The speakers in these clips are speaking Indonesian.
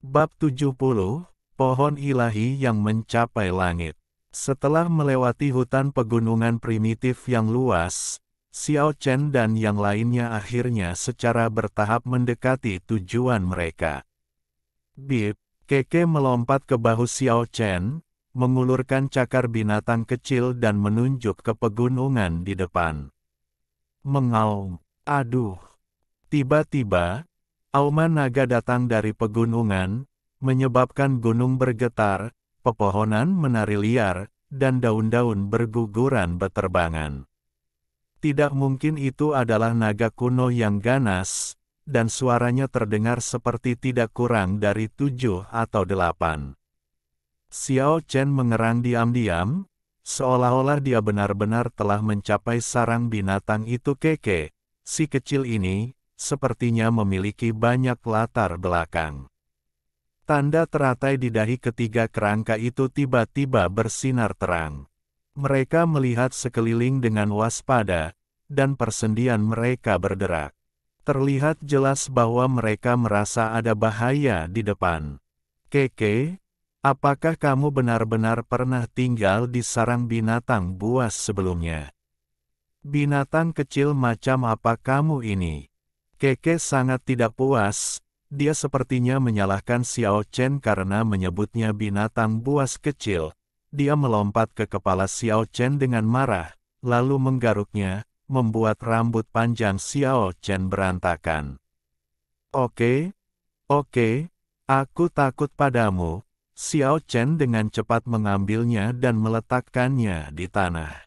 Bab 70, Pohon Ilahi yang Mencapai Langit. Setelah melewati hutan pegunungan primitif yang luas, Xiao Chen dan yang lainnya akhirnya secara bertahap mendekati tujuan mereka. Bip, Keke melompat ke bahu Xiao Chen, mengulurkan cakar binatang kecil dan menunjuk ke pegunungan di depan. Mengaum, aduh. Tiba-tiba, auman naga datang dari pegunungan, menyebabkan gunung bergetar, pepohonan menari liar, dan daun-daun berguguran beterbangan. Tidak mungkin itu adalah naga kuno yang ganas, dan suaranya terdengar seperti tidak kurang dari 7 atau 8. Xiao Chen mengerang diam-diam, seolah-olah dia benar-benar telah mencapai sarang binatang itu. Keke, si kecil ini, sepertinya memiliki banyak latar belakang. Tanda teratai di dahi ketiga kerangka itu tiba-tiba bersinar terang. Mereka melihat sekeliling dengan waspada, dan persendian mereka berderak. Terlihat jelas bahwa mereka merasa ada bahaya di depan. Keke, apakah kamu benar-benar pernah tinggal di sarang binatang buas sebelumnya? Binatang kecil macam apa kamu ini? Keke sangat tidak puas, dia sepertinya menyalahkan Xiao Chen karena menyebutnya binatang buas kecil. Dia melompat ke kepala Xiao Chen dengan marah, lalu menggaruknya, membuat rambut panjang Xiao Chen berantakan. Oke, aku takut padamu. Xiao Chen dengan cepat mengambilnya dan meletakkannya di tanah.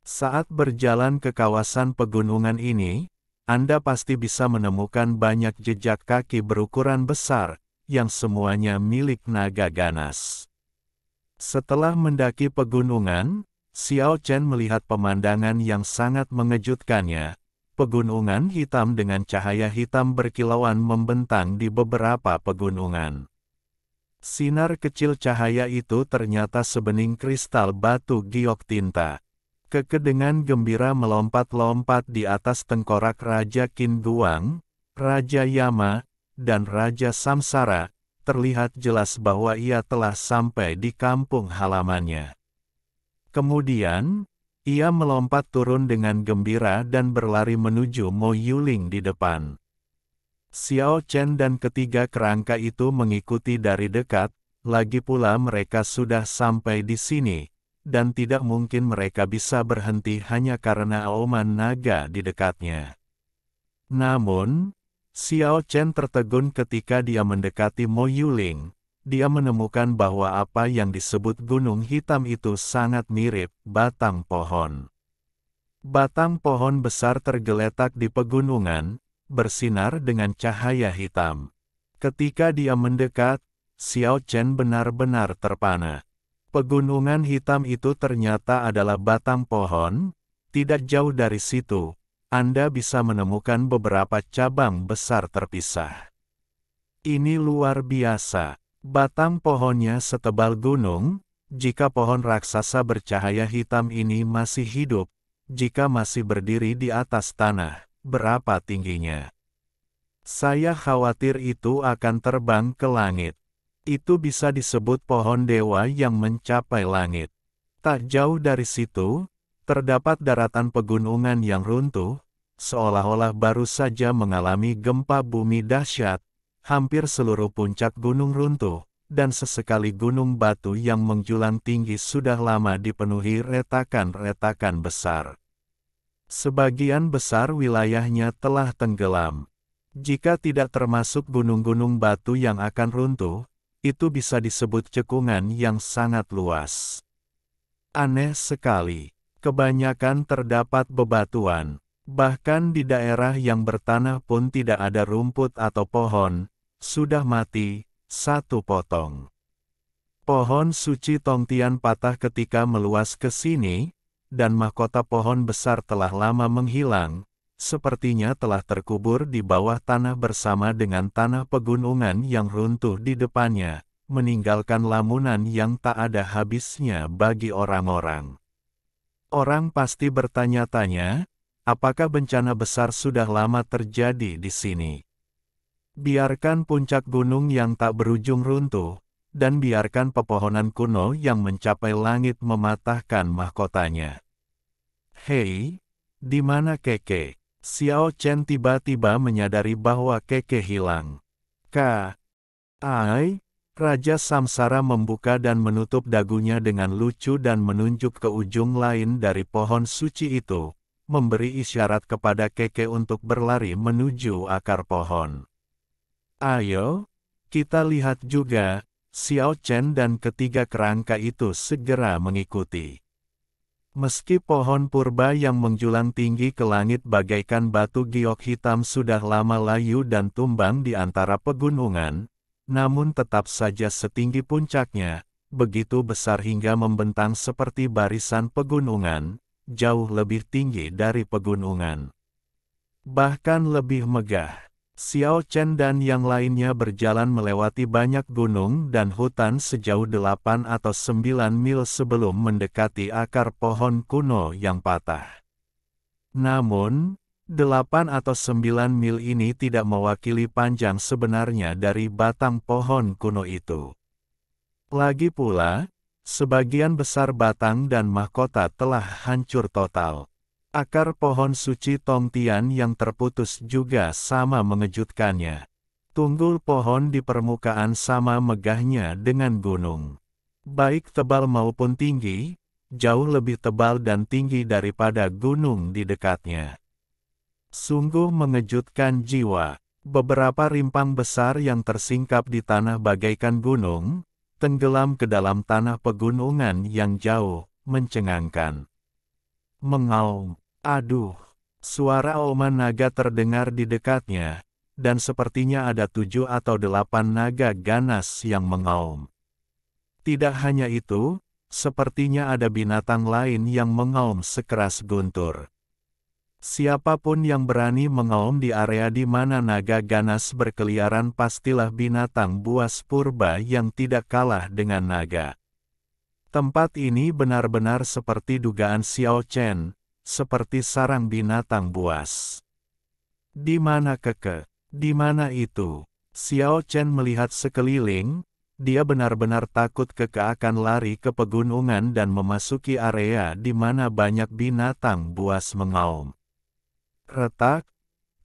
Saat berjalan ke kawasan pegunungan ini, Anda pasti bisa menemukan banyak jejak kaki berukuran besar, yang semuanya milik naga ganas. Setelah mendaki pegunungan, Xiao Chen melihat pemandangan yang sangat mengejutkannya. Pegunungan hitam dengan cahaya hitam berkilauan membentang di beberapa pegunungan. Sinar kecil cahaya itu ternyata sebening kristal batu giok tinta. Keke dengan gembira melompat-lompat di atas tengkorak Raja Qin Guang, Raja Yama, dan Raja Samsara. Terlihat jelas bahwa ia telah sampai di kampung halamannya. Kemudian, ia melompat turun dengan gembira dan berlari menuju Mo Yuling di depan. Xiao Chen dan ketiga kerangka itu mengikuti dari dekat, lagi pula mereka sudah sampai di sini, dan tidak mungkin mereka bisa berhenti hanya karena auman naga di dekatnya. Namun, Xiao Chen tertegun ketika dia mendekati Mo Yuling. Dia menemukan bahwa apa yang disebut gunung hitam itu sangat mirip batang pohon. Batang pohon besar tergeletak di pegunungan, bersinar dengan cahaya hitam. Ketika dia mendekat, Xiao Chen benar-benar terpana. Pegunungan hitam itu ternyata adalah batang pohon. Tidak jauh dari situ, Anda bisa menemukan beberapa cabang besar terpisah. Ini luar biasa. Batang pohonnya setebal gunung. Jika pohon raksasa bercahaya hitam ini masih hidup, jika masih berdiri di atas tanah, berapa tingginya? Saya khawatir itu akan terbang ke langit. Itu bisa disebut pohon dewa yang mencapai langit. Tak jauh dari situ, terdapat daratan pegunungan yang runtuh, seolah-olah baru saja mengalami gempa bumi dahsyat. Hampir seluruh puncak gunung runtuh, dan sesekali gunung batu yang menjulang tinggi sudah lama dipenuhi retakan-retakan besar. Sebagian besar wilayahnya telah tenggelam. Jika tidak termasuk gunung-gunung batu yang akan runtuh, itu bisa disebut cekungan yang sangat luas. Aneh sekali, kebanyakan terdapat bebatuan. Bahkan di daerah yang bertanah pun tidak ada rumput atau pohon, sudah mati, satu potong. Pohon suci Tongtian patah ketika meluas ke sini, dan mahkota pohon besar telah lama menghilang, sepertinya telah terkubur di bawah tanah bersama dengan tanah pegunungan yang runtuh di depannya, meninggalkan lamunan yang tak ada habisnya bagi orang-orang. Orang pasti bertanya-tanya, apakah bencana besar sudah lama terjadi di sini? Biarkan puncak gunung yang tak berujung runtuh, dan biarkan pepohonan kuno yang mencapai langit mematahkan mahkotanya. Hei, di mana Keke? Xiao Chen tiba-tiba menyadari bahwa Keke hilang. Ai, Raja Samsara membuka dan menutup dagunya dengan lucu dan menunjuk ke ujung lain dari pohon suci itu, memberi isyarat kepada Keke untuk berlari menuju akar pohon. Ayo, kita lihat juga. Xiao Chen dan ketiga kerangka itu segera mengikuti. Meski pohon purba yang menjulang tinggi ke langit bagaikan batu giok hitam sudah lama layu dan tumbang di antara pegunungan, namun tetap saja setinggi puncaknya, begitu besar hingga membentang seperti barisan pegunungan, jauh lebih tinggi dari pegunungan. Bahkan lebih megah. Xiao Chen dan yang lainnya berjalan melewati banyak gunung dan hutan sejauh 8 atau 9 mil sebelum mendekati akar pohon kuno yang patah. Namun, 8 atau 9 mil ini tidak mewakili panjang sebenarnya dari batang pohon kuno itu. Lagi pula, sebagian besar batang dan mahkota telah hancur total. Akar pohon suci Tongtian yang terputus juga sama mengejutkannya. Tunggul pohon di permukaan sama megahnya dengan gunung. Baik tebal maupun tinggi, jauh lebih tebal dan tinggi daripada gunung di dekatnya. Sungguh mengejutkan jiwa. Beberapa rimpang besar yang tersingkap di tanah bagaikan gunung, tenggelam ke dalam tanah pegunungan yang jauh, mencengangkan. Mengaum. Aduh. Suara auman naga terdengar di dekatnya, dan sepertinya ada 7 atau 8 naga ganas yang mengaum. Tidak hanya itu, sepertinya ada binatang lain yang mengaum sekeras guntur. Siapapun yang berani mengaum di area di mana naga ganas berkeliaran pastilah binatang buas purba yang tidak kalah dengan naga. Tempat ini benar-benar seperti dugaan Xiao Chen, seperti sarang binatang buas. Di mana Keke? Di mana itu? Xiao Chen melihat sekeliling, dia benar-benar takut Keke akan lari ke pegunungan dan memasuki area di mana banyak binatang buas mengaum. Retak,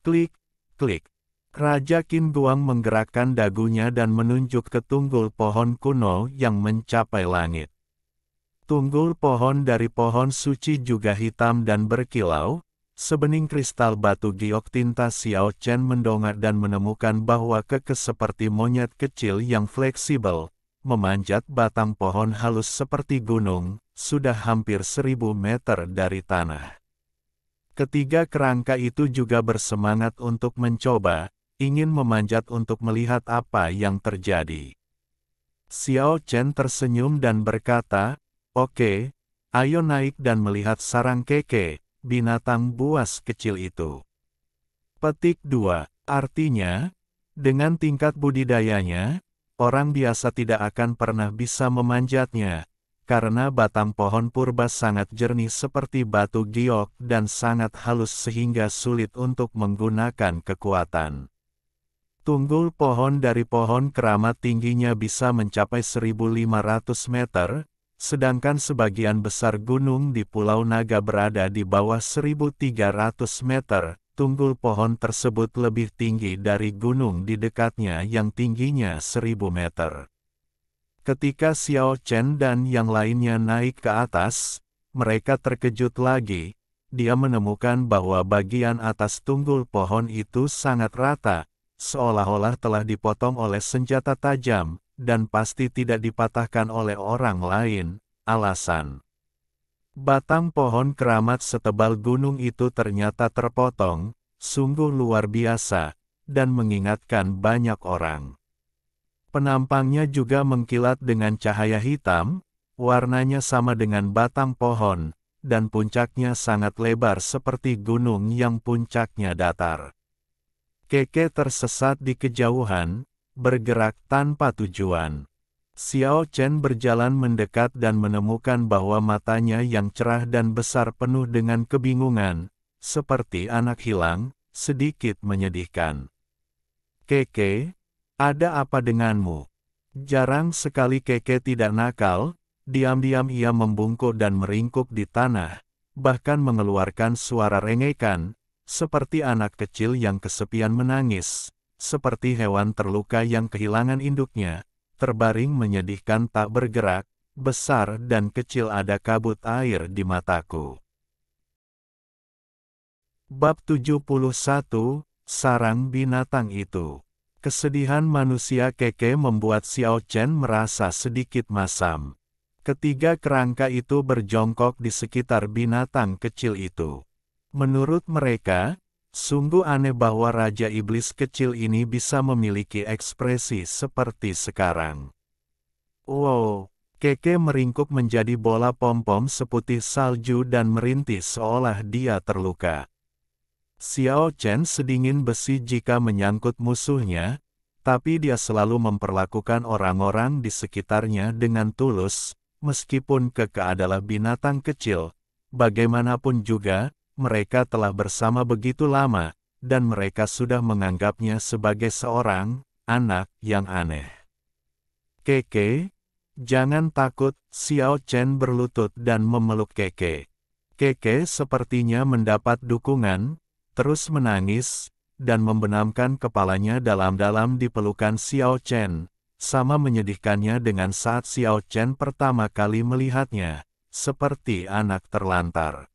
klik, klik. Raja Qin Guang menggerakkan dagunya dan menunjuk ke tunggul pohon kuno yang mencapai langit. Tunggul pohon dari pohon suci juga hitam dan berkilau, sebening kristal batu giok tinta. Xiao Chen mendongak dan menemukan bahwa Keke seperti monyet kecil yang fleksibel, memanjat batang pohon halus seperti gunung, sudah hampir 1000 meter dari tanah. Ketiga kerangka itu juga bersemangat untuk mencoba, ingin memanjat untuk melihat apa yang terjadi. Xiao Chen tersenyum dan berkata, "Oke, ayo naik dan melihat sarang Keke, binatang buas kecil itu." Petik 2. Artinya, dengan tingkat budidayanya, orang biasa tidak akan pernah bisa memanjatnya, karena batang pohon purba sangat jernih seperti batu giok dan sangat halus sehingga sulit untuk menggunakan kekuatan. Tunggul pohon dari pohon keramat tingginya bisa mencapai 1500 meter, sedangkan sebagian besar gunung di Pulau Naga berada di bawah 1300 meter. Tunggul pohon tersebut lebih tinggi dari gunung di dekatnya yang tingginya 1000 meter. Ketika Xiao Chen dan yang lainnya naik ke atas, mereka terkejut lagi. Dia menemukan bahwa bagian atas tunggul pohon itu sangat rata, seolah-olah telah dipotong oleh senjata tajam, dan pasti tidak dipatahkan oleh orang lain. Alasan: batang pohon keramat setebal gunung itu ternyata terpotong, sungguh luar biasa, dan mengingatkan banyak orang. Penampangnya juga mengkilat dengan cahaya hitam, warnanya sama dengan batang pohon, dan puncaknya sangat lebar seperti gunung yang puncaknya datar. Keke tersesat di kejauhan, bergerak tanpa tujuan. Xiao Chen berjalan mendekat dan menemukan bahwa matanya yang cerah dan besar penuh dengan kebingungan, seperti anak hilang, sedikit menyedihkan. Keke, ada apa denganmu? Jarang sekali Keke tidak nakal, diam-diam ia membungkuk dan meringkuk di tanah, bahkan mengeluarkan suara rengekan, seperti anak kecil yang kesepian menangis, seperti hewan terluka yang kehilangan induknya, terbaring menyedihkan tak bergerak, besar dan kecil ada kabut air di mataku. Bab 71, Sarang Binatang Itu. Kesedihan manusia Keke membuat Xiao Chen merasa sedikit masam. Ketiga kerangka itu berjongkok di sekitar binatang kecil itu. Menurut mereka, sungguh aneh bahwa Raja Iblis kecil ini bisa memiliki ekspresi seperti sekarang. Wow, Keke meringkuk menjadi bola pom-pom seputih salju dan merintih seolah dia terluka. Xiao Chen sedingin besi jika menyangkut musuhnya, tapi dia selalu memperlakukan orang-orang di sekitarnya dengan tulus, meskipun Keke adalah binatang kecil. Bagaimanapun juga, mereka telah bersama begitu lama, dan mereka sudah menganggapnya sebagai seorang anak yang aneh. Keke, jangan takut, Xiao Chen berlutut dan memeluk Keke. Keke sepertinya mendapat dukungan, terus menangis, dan membenamkan kepalanya dalam-dalam di pelukan Xiao Chen, sama menyedihkannya dengan saat Xiao Chen pertama kali melihatnya, seperti anak terlantar.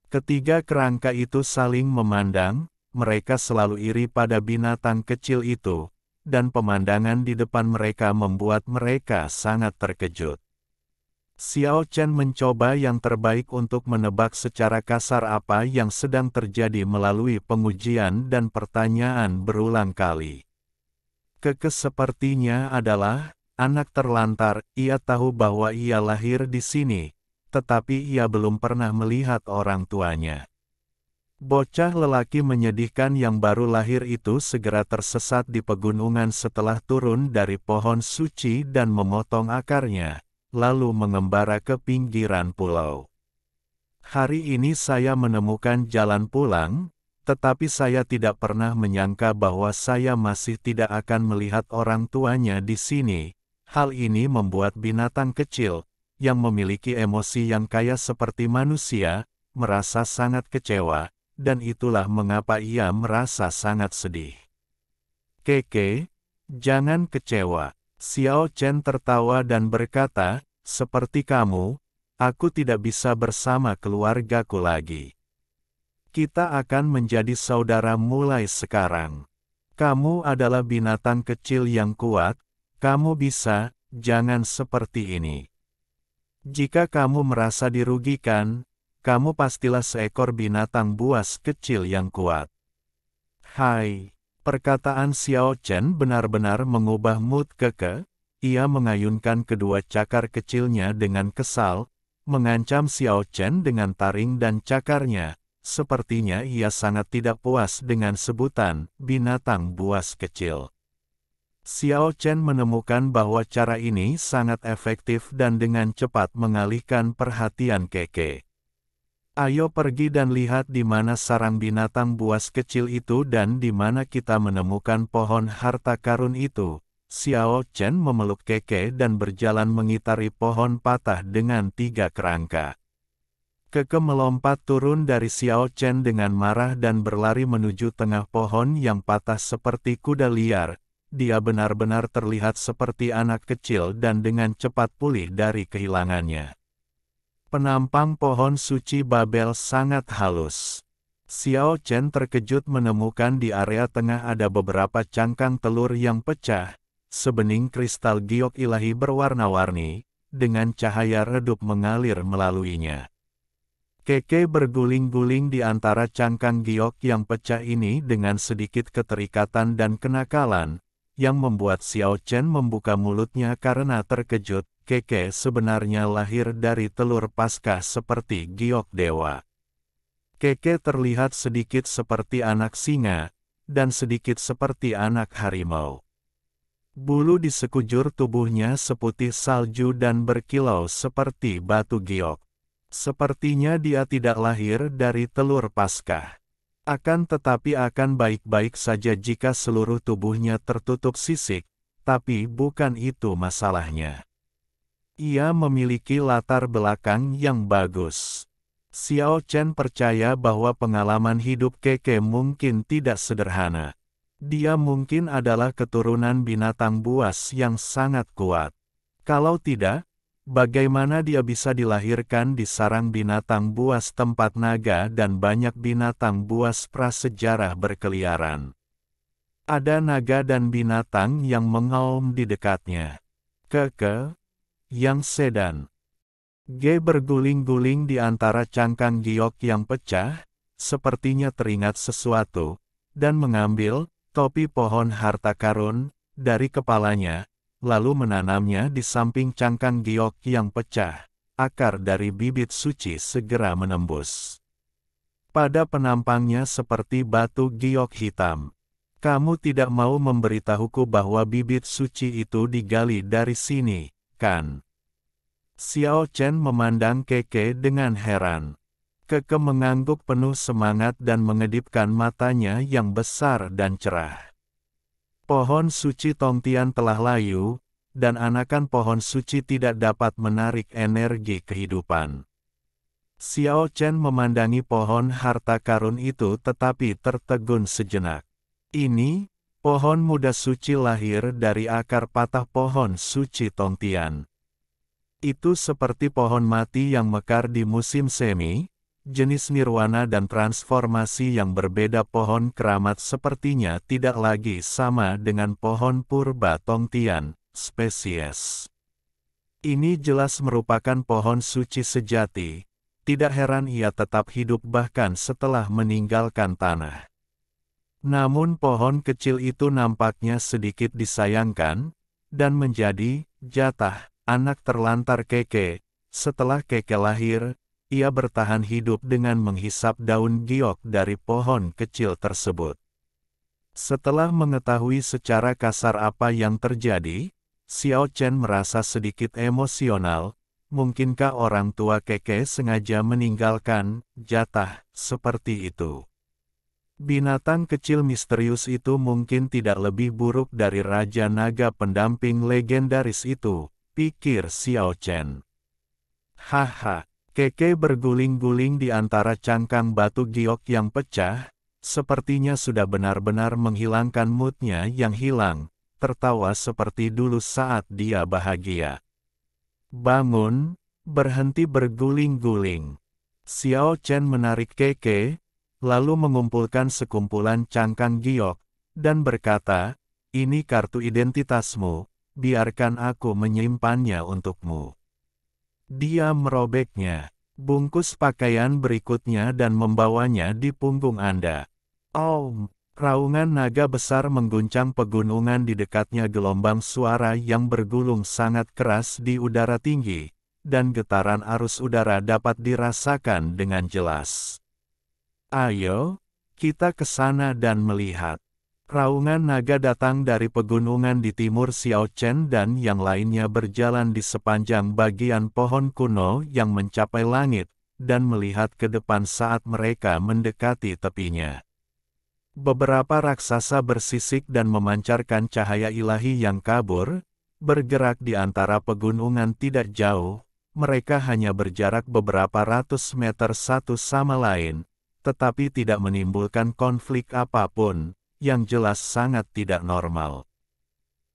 Ketiga kerangka itu saling memandang, mereka selalu iri pada binatang kecil itu, dan pemandangan di depan mereka membuat mereka sangat terkejut. Xiao Chen mencoba yang terbaik untuk menebak secara kasar apa yang sedang terjadi melalui pengujian dan pertanyaan berulang kali. Keke sepertinya adalah anak terlantar, ia tahu bahwa ia lahir di sini, tetapi ia belum pernah melihat orang tuanya. Bocah lelaki menyedihkan yang baru lahir itu segera tersesat di pegunungan setelah turun dari pohon suci dan memotong akarnya, lalu mengembara ke pinggiran pulau. Hari ini saya menemukan jalan pulang, tetapi saya tidak pernah menyangka bahwa saya masih tidak akan melihat orang tuanya di sini. Hal ini membuat binatang kecil, yang memiliki emosi yang kaya seperti manusia, merasa sangat kecewa, dan itulah mengapa ia merasa sangat sedih. Keke, jangan kecewa. Xiao Chen tertawa dan berkata, seperti kamu, aku tidak bisa bersama keluargaku lagi. Kita akan menjadi saudara mulai sekarang. Kamu adalah binatang kecil yang kuat, kamu bisa, jangan seperti ini. Jika kamu merasa dirugikan, kamu pastilah seekor binatang buas kecil yang kuat. Hai. Perkataan Xiao Chen benar-benar mengubah mood Keke. Ia mengayunkan kedua cakar kecilnya dengan kesal, mengancam Xiao Chen dengan taring dan cakarnya. Sepertinya ia sangat tidak puas dengan sebutan binatang buas kecil. Xiao Chen menemukan bahwa cara ini sangat efektif dan dengan cepat mengalihkan perhatian Keke. Ayo pergi dan lihat di mana sarang binatang buas kecil itu dan di mana kita menemukan pohon harta karun itu. Xiao Chen memeluk Keke dan berjalan mengitari pohon patah dengan 3 kerangka. Keke melompat turun dari Xiao Chen dengan marah dan berlari menuju tengah pohon yang patah seperti kuda liar. Dia benar-benar terlihat seperti anak kecil dan dengan cepat pulih dari kehilangannya. Penampang pohon suci Babel sangat halus. Xiao Chen terkejut menemukan di area tengah ada beberapa cangkang telur yang pecah, sebening kristal giok ilahi berwarna-warni, dengan cahaya redup mengalir melaluinya. Keke berguling-guling di antara cangkang giok yang pecah ini dengan sedikit keterikatan dan kenakalan, yang membuat Xiao Chen membuka mulutnya karena terkejut. Keke sebenarnya lahir dari telur Paskah seperti giok dewa. Keke terlihat sedikit seperti anak singa, dan sedikit seperti anak harimau. Bulu di sekujur tubuhnya seputih salju dan berkilau seperti batu giok. Sepertinya dia tidak lahir dari telur Paskah. Akan tetapi akan baik-baik saja jika seluruh tubuhnya tertutup sisik, tapi bukan itu masalahnya. Ia memiliki latar belakang yang bagus. Xiao Chen percaya bahwa pengalaman hidup Keke mungkin tidak sederhana. Dia mungkin adalah keturunan binatang buas yang sangat kuat. Kalau tidak, bagaimana dia bisa dilahirkan di sarang binatang buas tempat naga dan banyak binatang buas prasejarah berkeliaran? Ada naga dan binatang yang mengaum di dekatnya. Keke, yang sedan. Ge berguling-guling di antara cangkang giok yang pecah, sepertinya teringat sesuatu, dan mengambil topi pohon harta karun dari kepalanya, lalu menanamnya di samping cangkang giok yang pecah. Akar dari bibit suci segera menembus. Pada penampangnya seperti batu giok hitam. Kamu tidak mau memberitahuku bahwa bibit suci itu digali dari sini, kan? Xiao Chen memandang Keke dengan heran. Keke mengangguk penuh semangat dan mengedipkan matanya yang besar dan cerah. Pohon suci Tongtian telah layu, dan anakan pohon suci tidak dapat menarik energi kehidupan. Xiao Chen memandangi pohon harta karun itu tetapi tertegun sejenak. Ini, pohon muda suci lahir dari akar patah pohon suci Tongtian. Itu seperti pohon mati yang mekar di musim semi, jenis nirwana dan transformasi yang berbeda. Pohon keramat sepertinya tidak lagi sama dengan pohon purba Tongtian, spesies. Ini jelas merupakan pohon suci sejati, tidak heran ia tetap hidup bahkan setelah meninggalkan tanah. Namun pohon kecil itu nampaknya sedikit disayangkan, dan menjadi jatah anak terlantar Keke. Setelah Keke lahir, ia bertahan hidup dengan menghisap daun giok dari pohon kecil tersebut. Setelah mengetahui secara kasar apa yang terjadi, Xiao Chen merasa sedikit emosional. Mungkinkah orang tua Keke sengaja meninggalkan jatah seperti itu? Binatang kecil misterius itu mungkin tidak lebih buruk dari Raja Naga pendamping legendaris itu, pikir Xiao Chen. Haha, Keke berguling-guling di antara cangkang batu giok yang pecah, sepertinya sudah benar-benar menghilangkan moodnya yang hilang, tertawa seperti dulu saat dia bahagia. Bangun, berhenti berguling-guling. Xiao Chen menarik Keke, lalu mengumpulkan sekumpulan cangkang giok, dan berkata, ini kartu identitasmu. Biarkan aku menyimpannya untukmu. Dia merobeknya, bungkus pakaian berikutnya dan membawanya di punggung Anda. Oh, raungan naga besar mengguncang pegunungan di dekatnya. Gelombang suara yang bergulung sangat keras di udara tinggi, dan getaran arus udara dapat dirasakan dengan jelas. Ayo, kita ke sana dan melihat. Raungan naga datang dari pegunungan di timur. Xiao Chen dan yang lainnya berjalan di sepanjang bagian pohon kuno yang mencapai langit, dan melihat ke depan saat mereka mendekati tepinya. Beberapa raksasa bersisik dan memancarkan cahaya ilahi yang kabur, bergerak di antara pegunungan tidak jauh. Mereka hanya berjarak beberapa ratus meter satu sama lain, tetapi tidak menimbulkan konflik apapun. Yang jelas sangat tidak normal.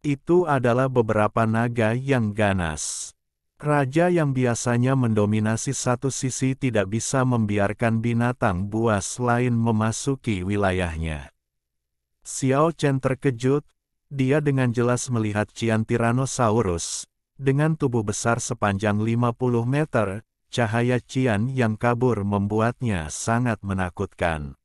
Itu adalah beberapa naga yang ganas. Raja yang biasanya mendominasi satu sisi tidak bisa membiarkan binatang buas lain memasuki wilayahnya. Xiao Chen terkejut, dia dengan jelas melihat Cian Tyrannosaurus, dengan tubuh besar sepanjang 50 meter, cahaya Cian yang kabur membuatnya sangat menakutkan.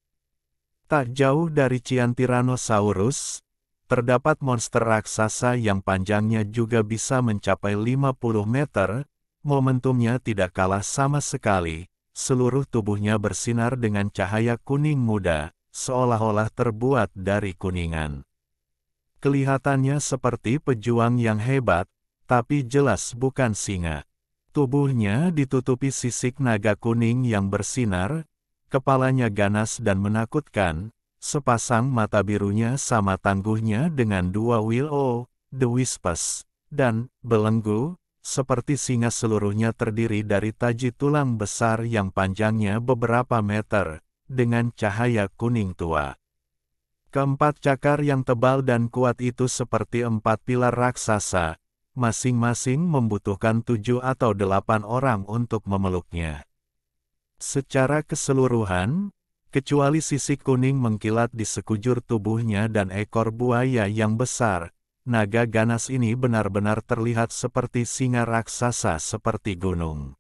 Tak jauh dari Cian Tyrannosaurus, terdapat monster raksasa yang panjangnya juga bisa mencapai 50 meter, momentumnya tidak kalah sama sekali, seluruh tubuhnya bersinar dengan cahaya kuning muda, seolah-olah terbuat dari kuningan. Kelihatannya seperti pejuang yang hebat, tapi jelas bukan singa. Tubuhnya ditutupi sisik naga kuning yang bersinar, kepalanya ganas dan menakutkan, sepasang mata birunya sama tangguhnya dengan dua Will-O, the Wisps, dan belenggu, seperti singa. Seluruhnya terdiri dari taji tulang besar yang panjangnya beberapa meter, dengan cahaya kuning tua. Keempat cakar yang tebal dan kuat itu seperti 4 pilar raksasa, masing-masing membutuhkan 7 atau 8 orang untuk memeluknya. Secara keseluruhan, kecuali sisik kuning mengkilat di sekujur tubuhnya dan ekor buaya yang besar, naga ganas ini benar-benar terlihat seperti singa raksasa seperti gunung.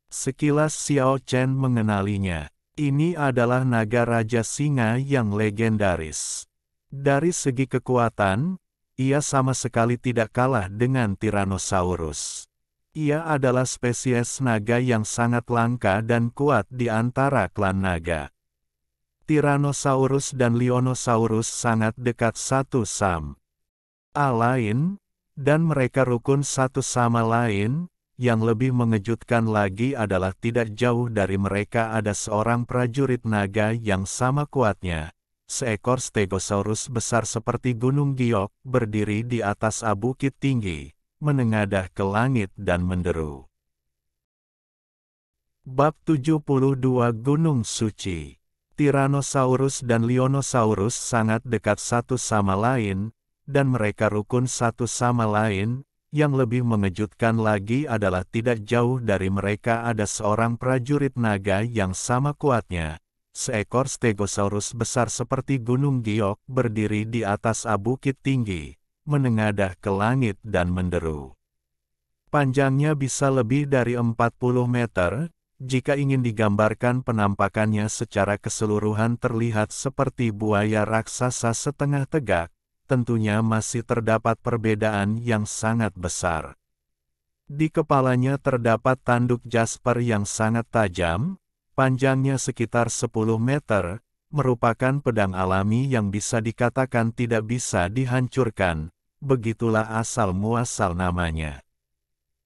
Sekilas Xiao Chen mengenalinya. Ini adalah naga raja singa yang legendaris. Dari segi kekuatan, ia sama sekali tidak kalah dengan Tyrannosaurus. Ia adalah spesies naga yang sangat langka dan kuat di antara klan naga. Tyrannosaurus dan Lionosaurus sangat dekat satu sama lain, dan mereka rukun satu sama lain. Yang lebih mengejutkan lagi adalah tidak jauh dari mereka ada seorang prajurit naga yang sama kuatnya. Seekor Stegosaurus besar seperti gunung giok berdiri di atas bukit tinggi, menengadah ke langit dan menderu. Bab 72 Gunung Suci. Tyrannosaurus dan Lionosaurus sangat dekat satu sama lain, dan mereka rukun satu sama lain. Yang lebih mengejutkan lagi adalah tidak jauh dari mereka ada seorang prajurit naga yang sama kuatnya. Seekor Stegosaurus besar seperti gunung giok berdiri di atas bukit tinggi, menengadah ke langit dan menderu. Panjangnya bisa lebih dari 40 meter, jika ingin digambarkan penampakannya secara keseluruhan terlihat seperti buaya raksasa setengah tegak. Tentunya masih terdapat perbedaan yang sangat besar. Di kepalanya terdapat tanduk jasper yang sangat tajam, panjangnya sekitar 10 meter, merupakan pedang alami yang bisa dikatakan tidak bisa dihancurkan, begitulah asal-muasal namanya.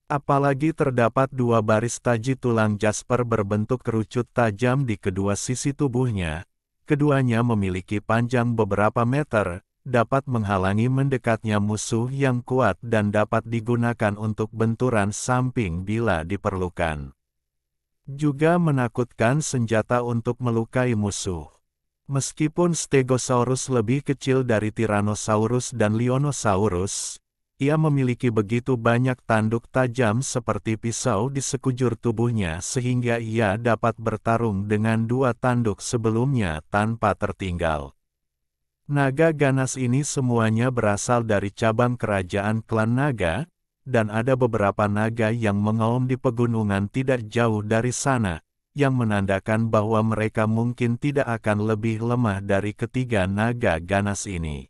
Apalagi terdapat 2 baris taji tulang jasper berbentuk kerucut tajam di kedua sisi tubuhnya, keduanya memiliki panjang beberapa meter, dapat menghalangi mendekatnya musuh yang kuat dan dapat digunakan untuk benturan samping bila diperlukan. Juga menakutkan senjata untuk melukai musuh. Meskipun Stegosaurus lebih kecil dari Tyrannosaurus dan Lionosaurus, ia memiliki begitu banyak tanduk tajam seperti pisau di sekujur tubuhnya sehingga ia dapat bertarung dengan 2 tanduk sebelumnya tanpa tertinggal. Naga ganas ini semuanya berasal dari cabang kerajaan klan naga, dan ada beberapa naga yang mengaum di pegunungan tidak jauh dari sana, yang menandakan bahwa mereka mungkin tidak akan lebih lemah dari ketiga naga ganas ini.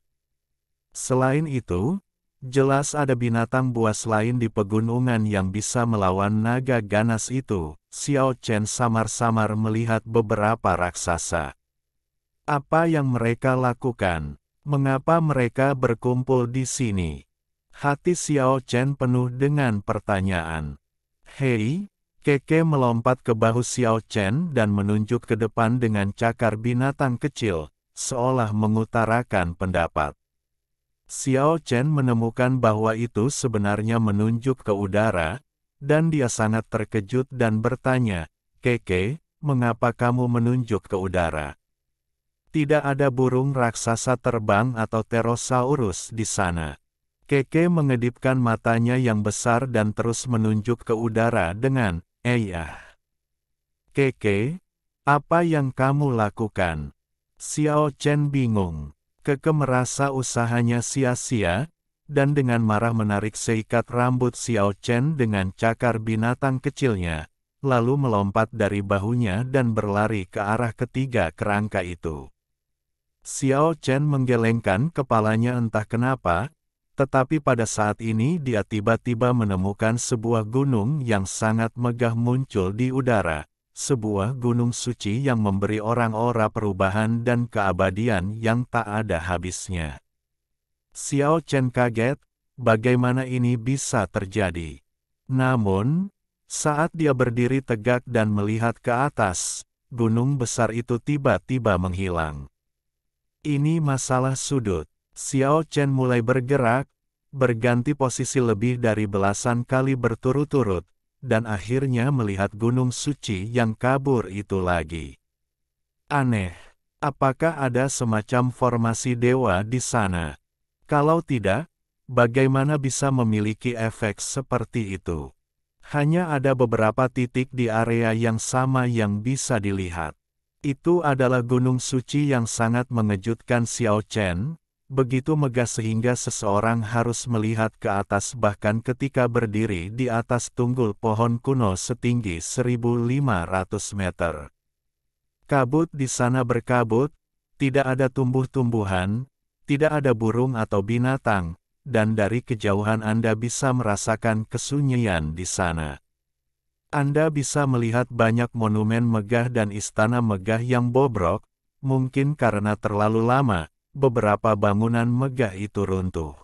Selain itu, jelas ada binatang buas lain di pegunungan yang bisa melawan naga ganas itu. Xiao Chen samar-samar melihat beberapa raksasa. Apa yang mereka lakukan? Mengapa mereka berkumpul di sini? Hati Xiao Chen penuh dengan pertanyaan. Hei, Keke melompat ke bahu Xiao Chen dan menunjuk ke depan dengan cakar binatang kecil, seolah mengutarakan pendapat. Xiao Chen menemukan bahwa itu sebenarnya menunjuk ke udara, dan dia sangat terkejut dan bertanya, Keke, mengapa kamu menunjuk ke udara? Tidak ada burung raksasa terbang atau Pterosaurus di sana. Keke mengedipkan matanya yang besar dan terus menunjuk ke udara dengan, "Eyah." Keke, apa yang kamu lakukan? Xiao Chen bingung. Keke merasa usahanya sia-sia, dan dengan marah menarik seikat rambut Xiao Chen dengan cakar binatang kecilnya, lalu melompat dari bahunya dan berlari ke arah ketiga kerangka itu. Xiao Chen menggelengkan kepalanya entah kenapa, tetapi pada saat ini dia tiba-tiba menemukan sebuah gunung yang sangat megah muncul di udara, sebuah gunung suci yang memberi orang aura perubahan dan keabadian yang tak ada habisnya. Xiao Chen kaget, bagaimana ini bisa terjadi. Namun, saat dia berdiri tegak dan melihat ke atas, gunung besar itu tiba-tiba menghilang. Ini masalah sudut. Xiao Chen mulai bergerak, berganti posisi lebih dari belasan kali berturut-turut, dan akhirnya melihat gunung suci yang kabur itu lagi. Aneh, apakah ada semacam formasi dewa di sana? Kalau tidak, bagaimana bisa memiliki efek seperti itu? Hanya ada beberapa titik di area yang sama yang bisa dilihat. Itu adalah gunung suci yang sangat mengejutkan Xiao Chen, begitu megah sehingga seseorang harus melihat ke atas bahkan ketika berdiri di atas tunggul pohon kuno setinggi 1.500 meter. Kabut di sana berkabut, tidak ada tumbuh-tumbuhan, tidak ada burung atau binatang, dan dari kejauhan Anda bisa merasakan kesunyian di sana. Anda bisa melihat banyak monumen megah dan istana megah yang bobrok, mungkin karena terlalu lama, beberapa bangunan megah itu runtuh.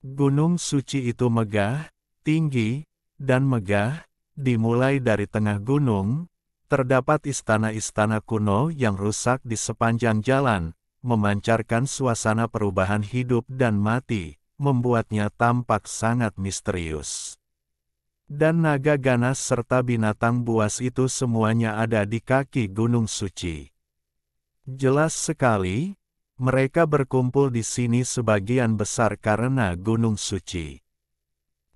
Gunung suci itu megah, tinggi, dan megah, dimulai dari tengah gunung, terdapat istana-istana kuno yang rusak di sepanjang jalan, memancarkan suasana perubahan hidup dan mati, membuatnya tampak sangat misterius. Dan naga ganas serta binatang buas itu semuanya ada di kaki gunung suci. Jelas sekali, mereka berkumpul di sini sebagian besar karena gunung suci.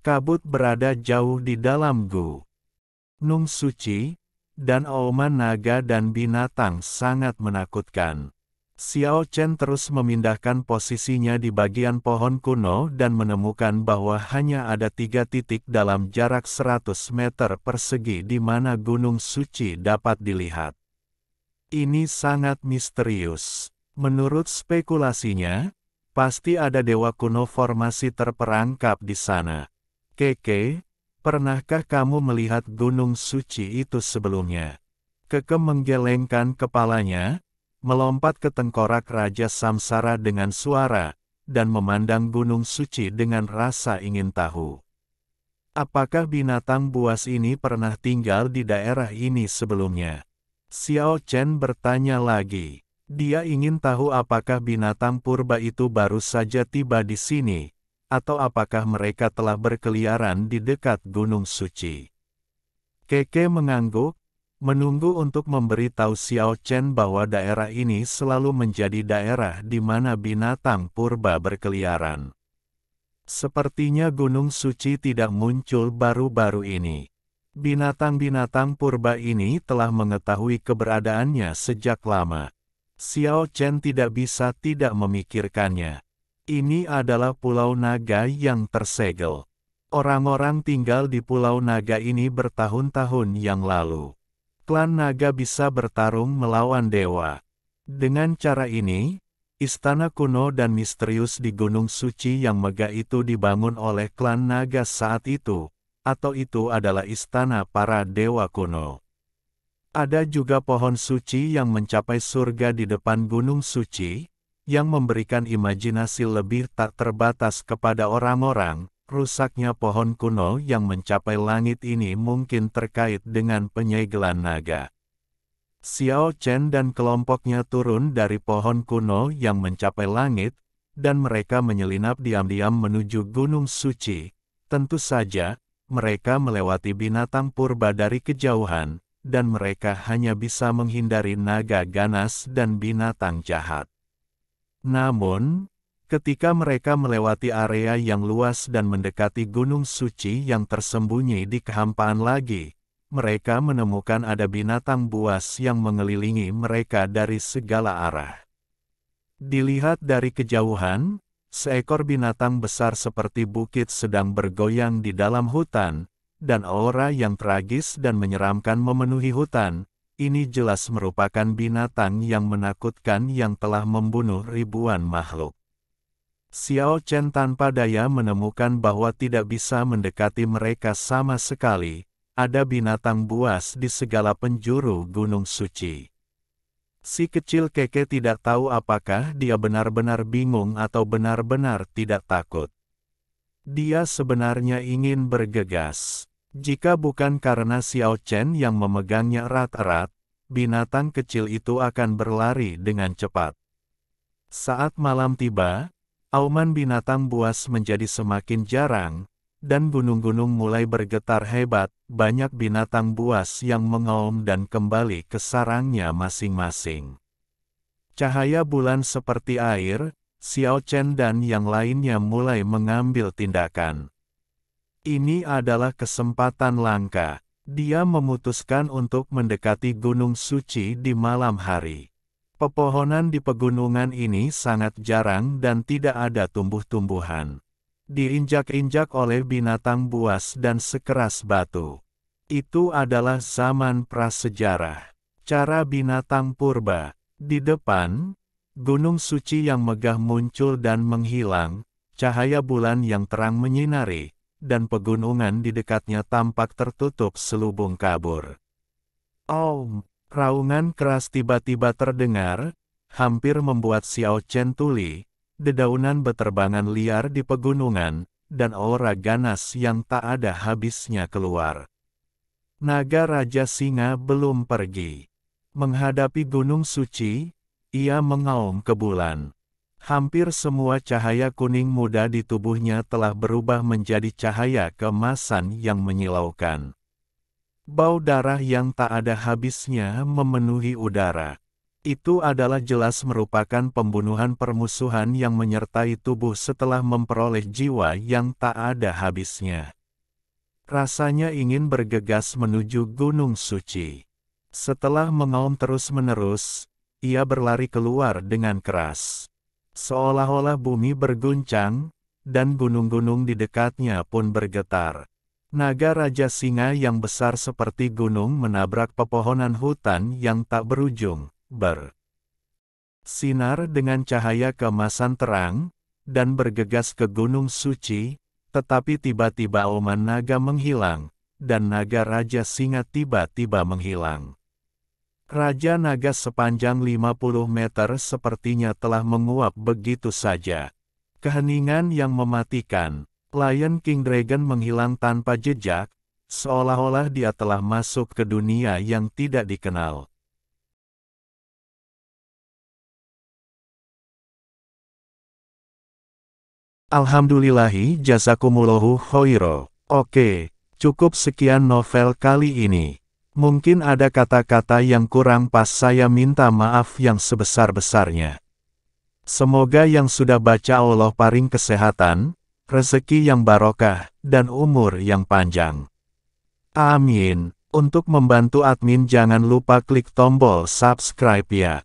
Kabut berada jauh di dalam gunung suci, dan auman naga dan binatang sangat menakutkan. Xiao Chen terus memindahkan posisinya di bagian pohon kuno dan menemukan bahwa hanya ada 3 titik dalam jarak 100 meter persegi di mana gunung suci dapat dilihat. Ini sangat misterius. Menurut spekulasinya, pasti ada dewa kuno formasi terperangkap di sana. Keke, pernahkah kamu melihat gunung suci itu sebelumnya? Keke menggelengkan kepalanya, melompat ke tengkorak Raja Samsara dengan suara, dan memandang gunung suci dengan rasa ingin tahu. Apakah binatang buas ini pernah tinggal di daerah ini sebelumnya? Xiao Chen bertanya lagi. Dia ingin tahu apakah binatang purba itu baru saja tiba di sini, atau apakah mereka telah berkeliaran di dekat gunung suci. Keke mengangguk, menunggu untuk memberi tahu Xiao Chen bahwa daerah ini selalu menjadi daerah di mana binatang purba berkeliaran. Sepertinya gunung suci tidak muncul baru-baru ini. Binatang-binatang purba ini telah mengetahui keberadaannya sejak lama. Xiao Chen tidak bisa tidak memikirkannya. Ini adalah Pulau Naga yang tersegel. Orang-orang tinggal di Pulau Naga ini bertahun-tahun yang lalu. Klan naga bisa bertarung melawan dewa. Dengan cara ini, istana kuno dan misterius di Gunung Suci yang megah itu dibangun oleh klan naga saat itu, atau itu adalah istana para dewa kuno. Ada juga pohon suci yang mencapai surga di depan Gunung Suci, yang memberikan imajinasi lebih tak terbatas kepada orang-orang. Rusaknya pohon kuno yang mencapai langit ini mungkin terkait dengan penyegelan naga. Xiao Chen dan kelompoknya turun dari pohon kuno yang mencapai langit, dan mereka menyelinap diam-diam menuju Gunung Suci. Tentu saja, mereka melewati binatang purba dari kejauhan, dan mereka hanya bisa menghindari naga ganas dan binatang jahat. Namun, ketika mereka melewati area yang luas dan mendekati Gunung Suci yang tersembunyi di kehampaan lagi, mereka menemukan ada binatang buas yang mengelilingi mereka dari segala arah. Dilihat dari kejauhan, seekor binatang besar seperti bukit sedang bergoyang di dalam hutan, dan aura yang tragis dan menyeramkan memenuhi hutan. Ini jelas merupakan binatang yang menakutkan yang telah membunuh ribuan makhluk. Xiao Chen tanpa daya menemukan bahwa tidak bisa mendekati mereka sama sekali. Ada binatang buas di segala penjuru Gunung Suci. Si kecil Keke tidak tahu apakah dia benar-benar bingung atau benar-benar tidak takut. Dia sebenarnya ingin bergegas. Jika bukan karena Xiao Chen yang memegangnya erat-erat, binatang kecil itu akan berlari dengan cepat. Saat malam tiba, auman binatang buas menjadi semakin jarang, dan gunung-gunung mulai bergetar hebat. Banyak binatang buas yang mengaum dan kembali ke sarangnya masing-masing. Cahaya bulan seperti air, Xiao Chen dan yang lainnya mulai mengambil tindakan. Ini adalah kesempatan langka. Dia memutuskan untuk mendekati Gunung Suci di malam hari. Pepohonan di pegunungan ini sangat jarang dan tidak ada tumbuh-tumbuhan. Diinjak-injak oleh binatang buas dan sekeras batu. Itu adalah zaman prasejarah. Cara binatang purba. Di depan, Gunung Suci yang megah muncul dan menghilang, cahaya bulan yang terang menyinari, dan pegunungan di dekatnya tampak tertutup selubung kabur. Oh, raungan keras tiba-tiba terdengar, hampir membuat Xiao Chen tuli. Dedaunan beterbangan liar di pegunungan, dan aura ganas yang tak ada habisnya keluar. Naga Raja Singa belum pergi. Menghadapi Gunung Suci, ia mengaum ke bulan. Hampir semua cahaya kuning muda di tubuhnya telah berubah menjadi cahaya keemasan yang menyilaukan. Bau darah yang tak ada habisnya memenuhi udara. Itu adalah jelas merupakan pembunuhan permusuhan yang menyertai tubuh setelah memperoleh jiwa yang tak ada habisnya. Rasanya ingin bergegas menuju Gunung Suci. Setelah mengaum terus-menerus, ia berlari keluar dengan keras. Seolah-olah bumi berguncang, dan gunung-gunung di dekatnya pun bergetar. Naga Raja Singa yang besar seperti gunung menabrak pepohonan hutan yang tak berujung, bersinar dengan cahaya keemasan terang, dan bergegas ke Gunung Suci, tetapi tiba-tiba auman naga menghilang, dan Naga Raja Singa tiba-tiba menghilang. Raja Naga sepanjang 50 meter sepertinya telah menguap begitu saja. Keheningan yang mematikan. Lion King Dragon menghilang tanpa jejak, seolah-olah dia telah masuk ke dunia yang tidak dikenal. Alhamdulillahi jazakumullahu khairo. Oke, cukup sekian novel kali ini. Mungkin ada kata-kata yang kurang pas, saya minta maaf yang sebesar-besarnya. Semoga yang sudah baca Allah paring kesehatan, rezeki yang barokah, dan umur yang panjang. Amin. Untuk membantu admin jangan lupa klik tombol subscribe ya.